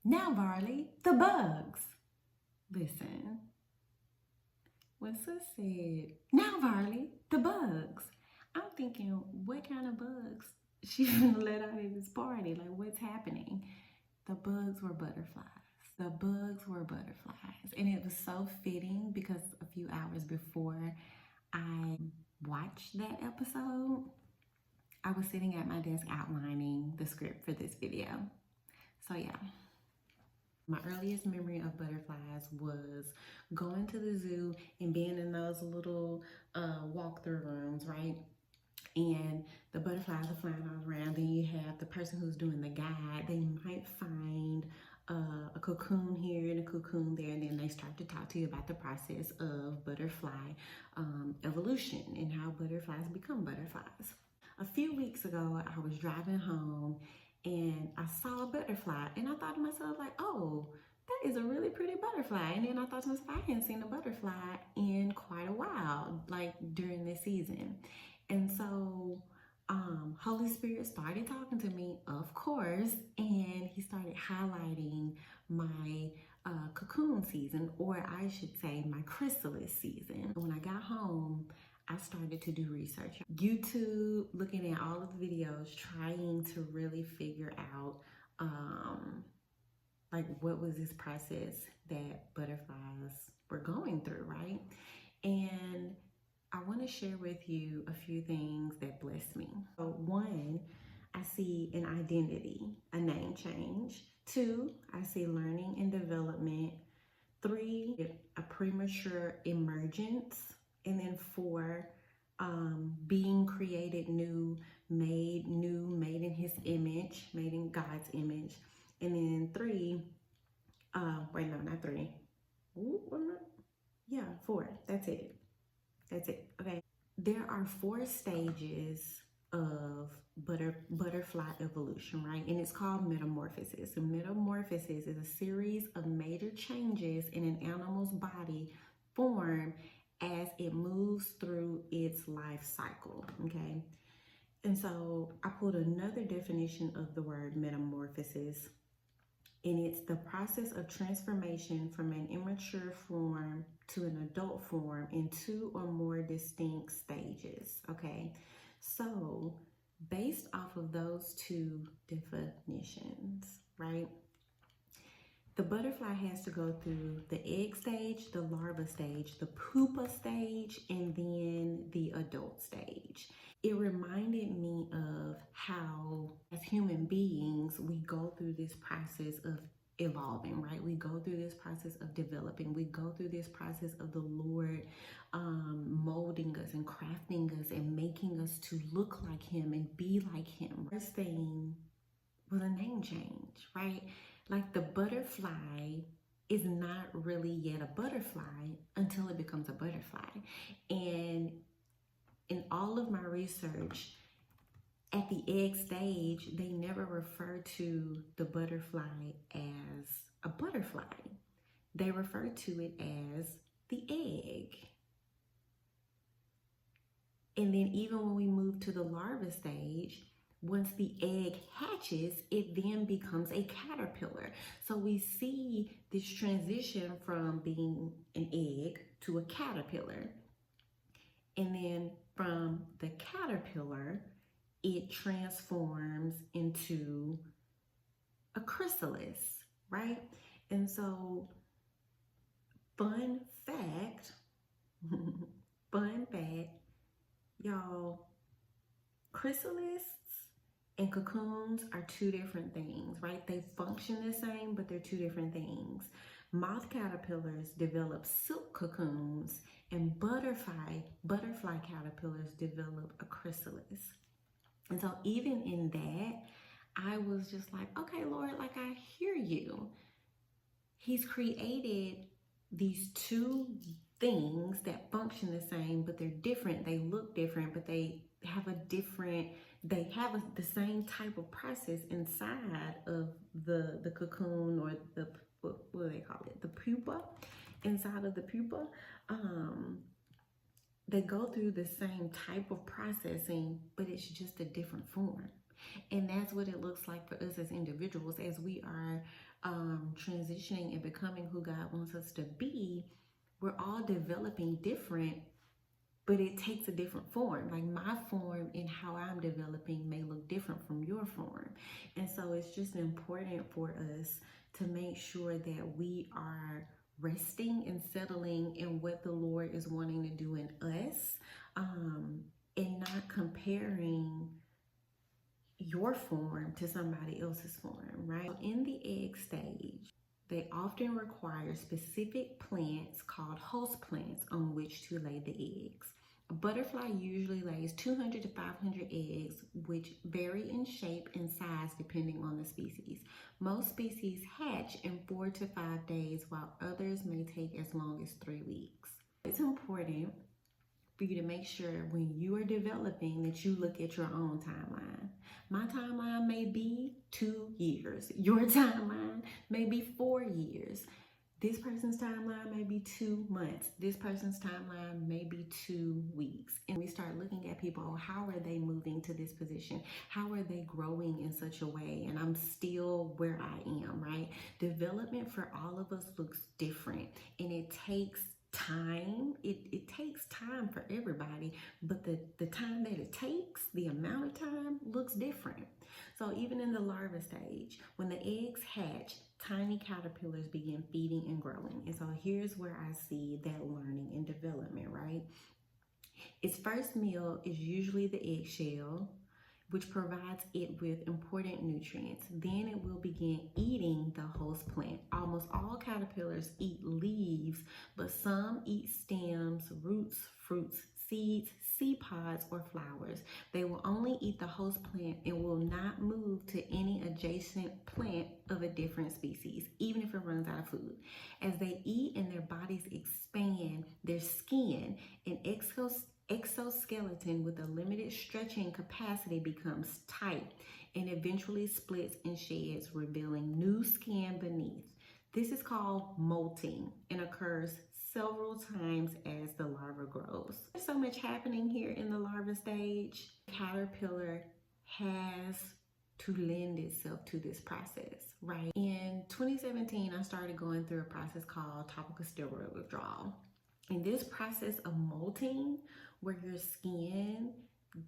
Now, Varley, the bugs. Listen, when Sis said, now, Varley, the bugs, I'm thinking, what kind of bugs she let out at this party? Like, what's happening? The bugs were butterflies. The bugs were butterflies. And it was so fitting because a few hours before I watched that episode, I was sitting at my desk outlining the script for this video. So yeah, my earliest memory of butterflies was going to the zoo and being in those little walk-through rooms, right? And the butterflies are flying all around. Then you have the person who's doing the guide. They might find a cocoon here and a cocoon there, and then they start to talk to you about the process of butterfly evolution and how butterflies become butterflies. A few weeks ago, I was driving home and I saw a butterfly, and I thought to myself, like, oh, that is a really pretty butterfly. And then I thought to myself, I hadn't seen a butterfly in quite a while, like during this season. And so Holy Spirit started talking to me, of course, and he started highlighting my cocoon season, or I should say my chrysalis season. When I got home, I started to do research. YouTube, looking at all of the videos, trying to really figure out like what was this process that butterflies were going through, right? And I want to share with you a few things that blessed me. So one, I see an identity, a name change. Two, I see learning and development. Three, a premature emergence. And then four, being created new, made in his image, made in God's image. And then three, wait, no, not three. Ooh, yeah, four. That's it. That's it. Okay. There are 4 stages of butterfly evolution, right? And it's called metamorphosis. And metamorphosis is a series of major changes in an animal's body form as it moves through its life cycle, okay? And so I pulled another definition of the word metamorphosis, and it's the process of transformation from an immature form to an adult form in 2 or more distinct stages, okay? So based off of those 2 definitions, right? The butterfly has to go through the egg stage, the larva stage, the pupa stage, and then the adult stage. It reminded me of how, as human beings, we go through this process of evolving, right? We go through this process of developing. We go through this process of the Lord molding us and crafting us and making us to look like Him and be like Him. First thing was a name change, right? Like the butterfly is not really yet a butterfly until it becomes a butterfly. And in all of my research, at the egg stage, they never refer to the butterfly as a butterfly. They refer to it as the egg. And then even when we move to the larva stage, once the egg hatches, it then becomes a caterpillar. So we see this transition from being an egg to a caterpillar. And then from the caterpillar, it transforms into a chrysalis, right? And so, fun fact, fun fact, y'all, chrysalises and cocoons are 2 different things, right? They function the same, but they're 2 different things. Moth caterpillars develop silk cocoons, and butterfly caterpillars develop a chrysalis. And so even in that, I was just like, okay, Lord, like I hear you. He's created these 2 things that function the same, but they're different. They look different, but they have the same type of process inside of the cocoon, or the, what do they call it? The pupa, inside of the pupa. They go through the same type of processing, but it's just a different form. And that's what it looks like for us as individuals as we are transitioning and becoming who God wants us to be. We're all developing different, but it takes a different form. Like my form and how I'm developing may look different from your form. And so it's just important for us to make sure that we are resting and settling in what the Lord is wanting to do in us, and not comparing your form to somebody else's form, right? In the egg stage, they often require specific plants called host plants on which to lay the eggs. A butterfly usually lays 200 to 500 eggs, which vary in shape and size depending on the species. Most species hatch in 4 to 5 days, while others may take as long as 3 weeks. It's important for you to make sure when you are developing that you look at your own timeline. My timeline may be 2 years. Your timeline may be 4 years. This person's timeline may be 2 months. This person's timeline may be 2 weeks. And we start looking at people, how are they moving to this position? How are they growing in such a way? And I'm still where I am, right? Development for all of us looks different, and it takes time. It takes time for everybody, but the time that it takes, the amount of time looks different. So even in the larva stage, when the eggs hatch, tiny caterpillars begin feeding and growing. And so here's where I see that learning and development, right? Its first meal is usually the eggshell, which provides it with important nutrients. Then it will begin eating the host plant. Almost all caterpillars eat leaves, but some eat stems, roots, fruits, seeds, seed pods, or flowers. They will only eat the host plant and will not move to any adjacent plant of a different species, even if it runs out of food. As they eat and their bodies expand, their skin and exoskeleton with a limited stretching capacity becomes tight and eventually splits and sheds, revealing new skin beneath. This is called molting and occurs several times as the larva grows. There's so much happening here in the larva stage. Caterpillar has to lend itself to this process, right? In 2017, I started going through a process called topical steroid withdrawal. In this process of molting, where your skin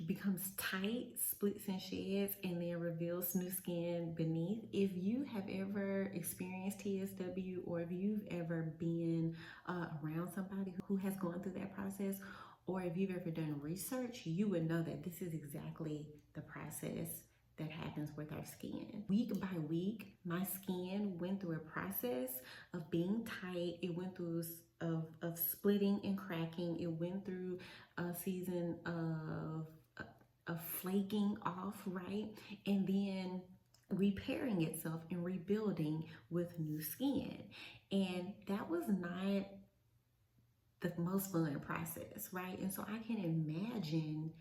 becomes tight, splits and sheds, and then reveals new skin beneath. If you have ever experienced TSW, or if you've ever been around somebody who has gone through that process, or if you've ever done research, you would know that this is exactly the process that happens with our skin. Week by week, my skin went through a process of being tight. It went through of splitting and cracking. It went through a season of flaking off, right? And then repairing itself and rebuilding with new skin. And that was not the most fun process, right? And so I can imagine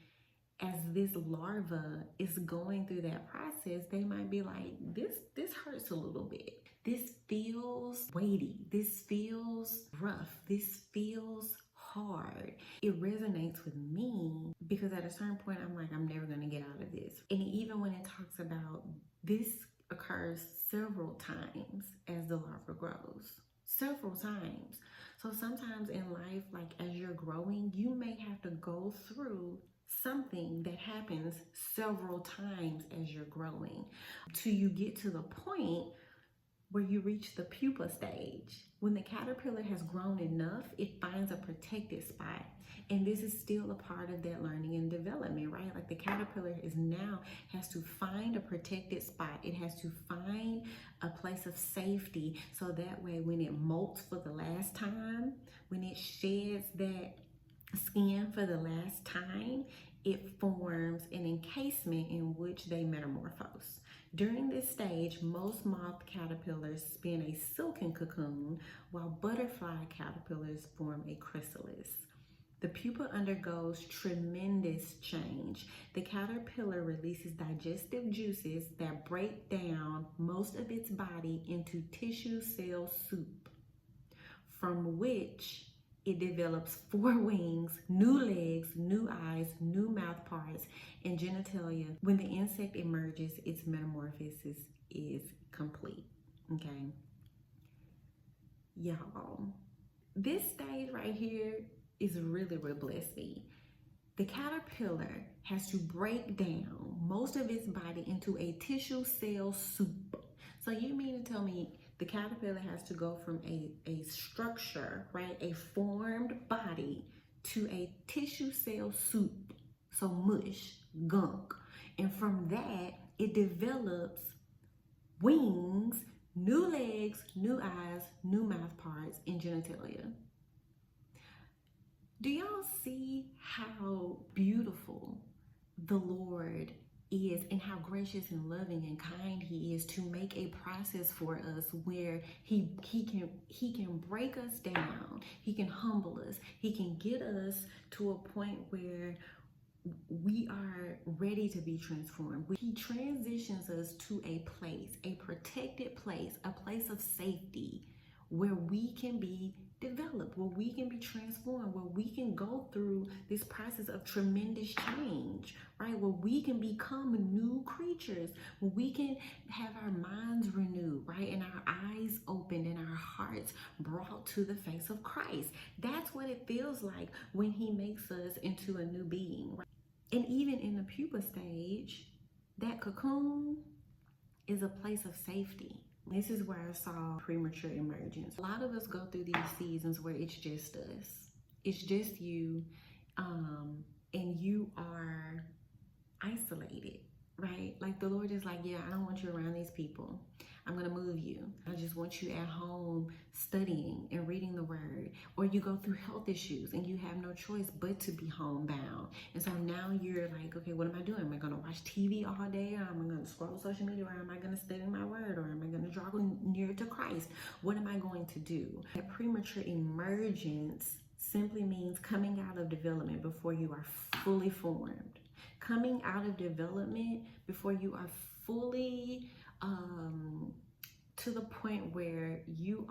as this larva is going through that process, they might be like, this hurts a little bit. This feels weighty. This feels rough. This feels hard. It resonates with me because at a certain point, I'm like, I'm never going to get out of this. And even when it talks about this occurs several times as the larva grows, several times. So sometimes in life, like as you're growing, you may have to go through something that happens several times as you're growing till you get to the point where you reach the pupa stage. When the caterpillar has grown enough, it finds a protected spot. And this is still a part of that learning and development, right? Like the caterpillar has to find a protected spot. It has to find a place of safety. So that way when it molts for the last time, when it sheds that skin for the last time, it forms an encasement in which they metamorphose. During this stage, most moth caterpillars spin a silken cocoon, while butterfly caterpillars form a chrysalis. The pupa undergoes tremendous change. The caterpillar releases digestive juices that break down most of its body into tissue cell soup, from which it develops 4 wings, new legs, new eyes, new mouth parts, and genitalia. When the insect emerges, its metamorphosis is complete. Okay, y'all, this stage right here is really what blessed me. The caterpillar has to break down most of its body into a tissue cell soup. So you mean to tell me the caterpillar has to go from a structure, right, a formed body, to a tissue cell soup, so mush, gunk. And from that, it develops wings, new legs, new eyes, new mouth parts, and genitalia. Do y'all see how beautiful the Lord is and how gracious and loving and kind he is to make a process for us where he can break us down, he can humble us, he can get us to a point where we are ready to be transformed. He transitions us to a place, a protected place, a place of safety where we can be developed, where we can be transformed, where we can go through this process of tremendous change, right? Where we can become new creatures, where we can have our minds renewed, right? And our eyes opened and our hearts brought to the face of Christ. That's what it feels like when he makes us into a new being, right? And even in the pupa stage, that cocoon is a place of safety. This is where I saw premature emergence. A lot of us go through these seasons where it's just us. It's just you, and you are isolated, right? Like the Lord is like, yeah, I don't want you around these people. I'm gonna move you. I just want you at home studying and reading the word. Or you go through health issues and you have no choice but to be homebound. And so now you're like, okay, what am I doing? Am I gonna watch TV all day? Or am I gonna scroll social media? Or am I gonna study my word? Or am I gonna draw near to Christ? What am I going to do? That premature emergence simply means coming out of development before you are fully formed. Coming out of development before you are fully to the point where you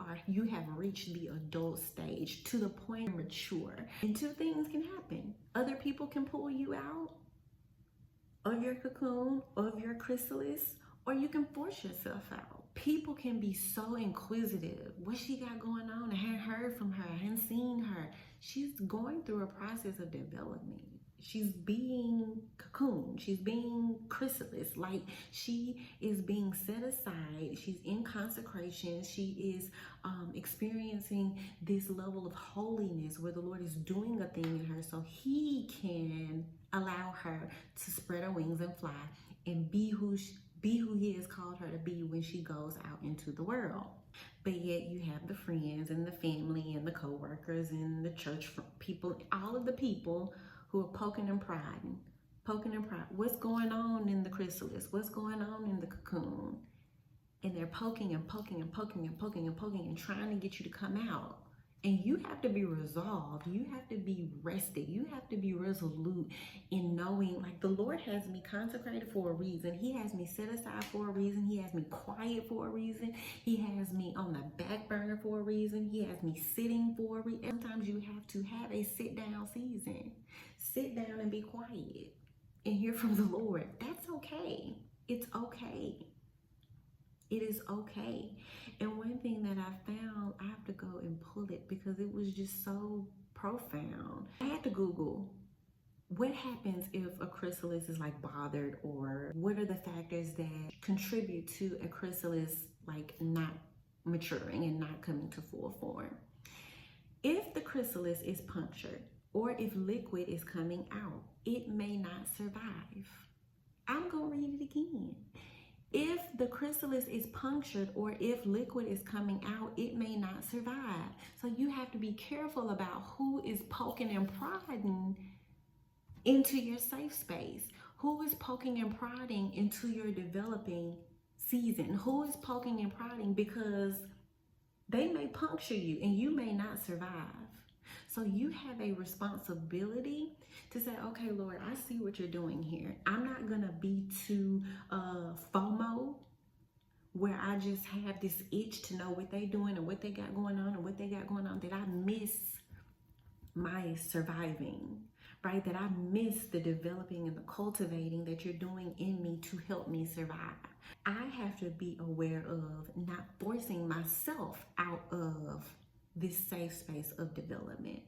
have reached the adult stage, to the point mature. And 2 things can happen. Either people can pull you out of your cocoon, of your chrysalis, or you can force yourself out. People can be so inquisitive. What she got going on? I hadn't heard from her. I hadn't seen her. She's going through a process of development. She's being cocoon. She's being chrysalis. Like she is being set aside. She's in consecration. She is experiencing this level of holiness where the Lord is doing a thing in her so he can allow her to spread her wings and fly and be who he has called her to be when she goes out into the world. But yet you have the friends and the family and the co-workers and the church people, all of the people who are poking and prodding. What's going on in the chrysalis? What's going on in the cocoon? And they're poking and poking and poking and poking and poking and trying to get you to come out. And you have to be resolved. You have to be rested. You have to be resolute in knowing, like, the Lord has me consecrated for a reason. He has me set aside for a reason. He has me quiet for a reason. He has me on the back burner for a reason. He has me sitting for a reason. Sometimes you have to have a sit down season. Sit down and be quiet and hear from the Lord. That's okay. It's okay. It is okay. And one thing that I found, I have to go and pull it because it was just so profound. I had to Google what happens if a chrysalis is like bothered, or what are the factors that contribute to a chrysalis like not maturing and not coming to full form. If the chrysalis is punctured or if liquid is coming out, it may not survive. I'm gonna read it again. If the chrysalis is punctured or if liquid is coming out, it may not survive. So you have to be careful about who is poking and prodding into your safe space. Who is poking and prodding into your developing season? Who is poking and prodding because they may puncture you and you may not survive. So you have a responsibility to say, okay, Lord, I see what you're doing here. I'm not gonna be too FOMO, where I just have this itch to know what they're doing and what they got going on and what they got going on, that I miss my surviving, right? That I miss the developing and the cultivating that you're doing in me to help me survive. I have to be aware of not forcing myself out of this safe space of development,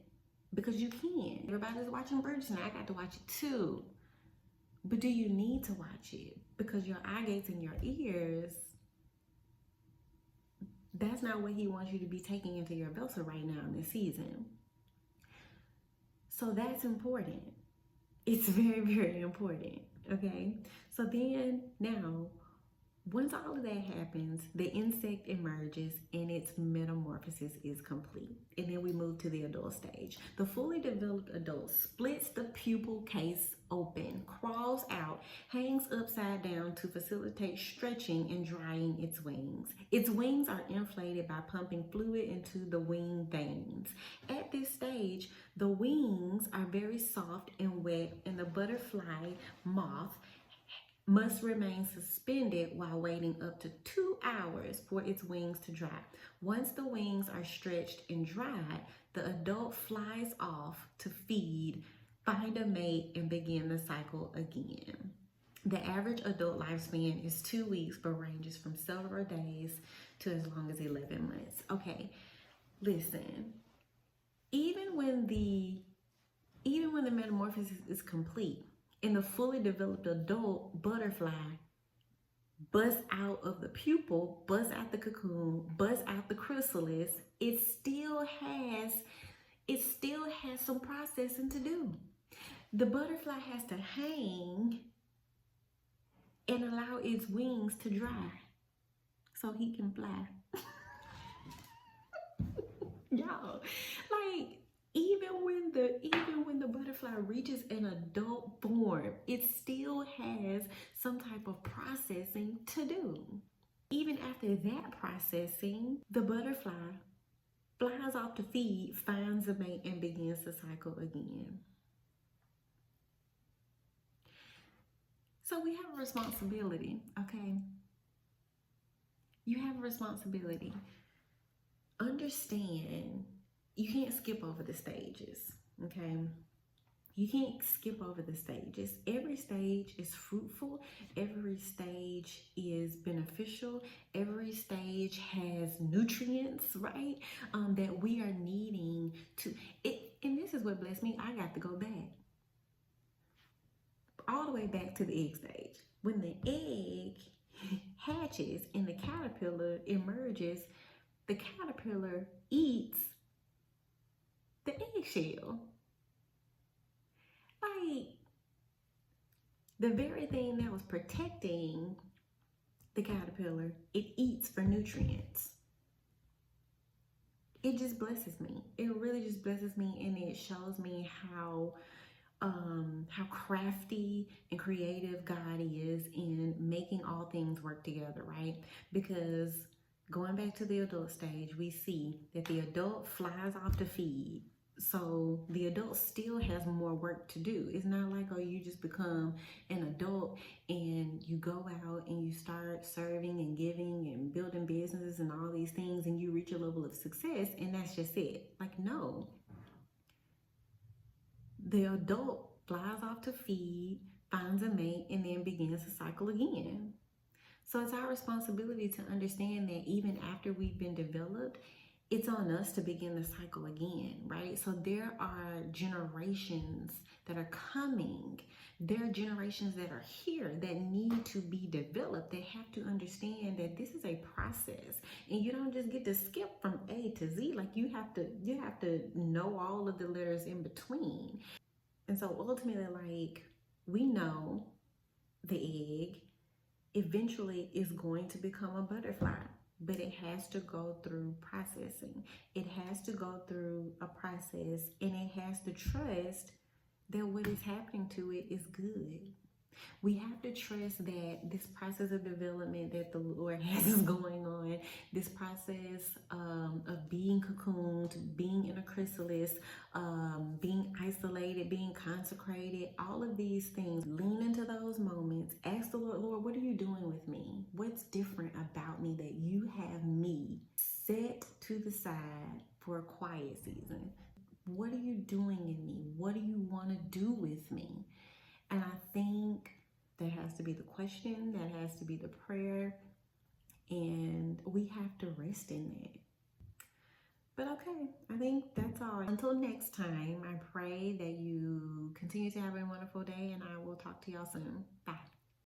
because you can. Everybody's watching Bridgerton. I got to watch it too. But do you need to watch it? Because your eye gates and your ears, that's not what he wants you to be taking into your vessel right now in this season. So that's important. It's very, very important. Okay. So then now, once all of that happens, the insect emerges and its metamorphosis is complete. And then we move to the adult stage. The fully developed adult splits the pupal case open, crawls out, hangs upside down to facilitate stretching and drying its wings. Its wings are inflated by pumping fluid into the wing veins. At this stage, the wings are very soft and wet, and the butterfly moth must remain suspended while waiting up to 2 hours for its wings to dry. Once the wings are stretched and dried, the adult flies off to feed, find a mate, and begin the cycle again. The average adult lifespan is 2 weeks, but ranges from several days to as long as 11 months. Okay, listen. Even when the metamorphosis is complete, and the fully developed adult butterfly busts out of the pupal, busts out the cocoon, busts out the chrysalis, it still has some processing to do. The butterfly has to hang and allow its wings to dry so he can fly. Y'all, like, even when the butterfly reaches an adult form, it still has some type of processing to do. Even after that processing, the butterfly flies off to feed, finds a mate, and begins the cycle again. So we have a responsibility, okay? You have a responsibility. Understand, you can't skip over the stages, okay? You can't skip over the stages. Every stage is fruitful. Every stage is beneficial. Every stage has nutrients, right? That we are needing to, and this is what blessed me. I got to go back. All the way back to the egg stage. When the egg hatches and the caterpillar emerges, the caterpillar eats the eggshell. Like, the very thing that was protecting the caterpillar, it eats for nutrients. It just blesses me. It really just blesses me, and it shows me how crafty and creative God is in making all things work together, right? Because going back to the adult stage, we see that the adult flies off to feed. So the adult still has more work to do. It's not like, oh, you just become an adult and you go out and you start serving and giving and building businesses and all these things and you reach a level of success and that's just it. Like, no. The adult flies off to feed, finds a mate, and then begins the cycle again. So it's our responsibility to understand that even after we've been developed, it's on us to begin the cycle again, right? So there are generations that are coming. There are generations that are here that need to be developed. They have to understand that this is a process, and you don't just get to skip from A to Z. Like, you have to know all of the letters in between. And so ultimately, like, we know the egg eventually is going to become a butterfly, but it has to go through processing. It has to go through a process, and it has to trust that what is happening to it is good. We have to trust that this process of development that the Lord has going on, this process of being cocooned, being in a chrysalis, being isolated, being consecrated, all of these things, lean into those moments. Ask the Lord, Lord, what are you doing with me? What's different about me that you have me set to the side for a quiet season? What are you doing in me? What do you want to do with me? And I think that has to be the question, that has to be the prayer, and we have to rest in that. But okay, I think that's all. Until next time, I pray that you continue to have a wonderful day, and I will talk to y'all soon. Bye.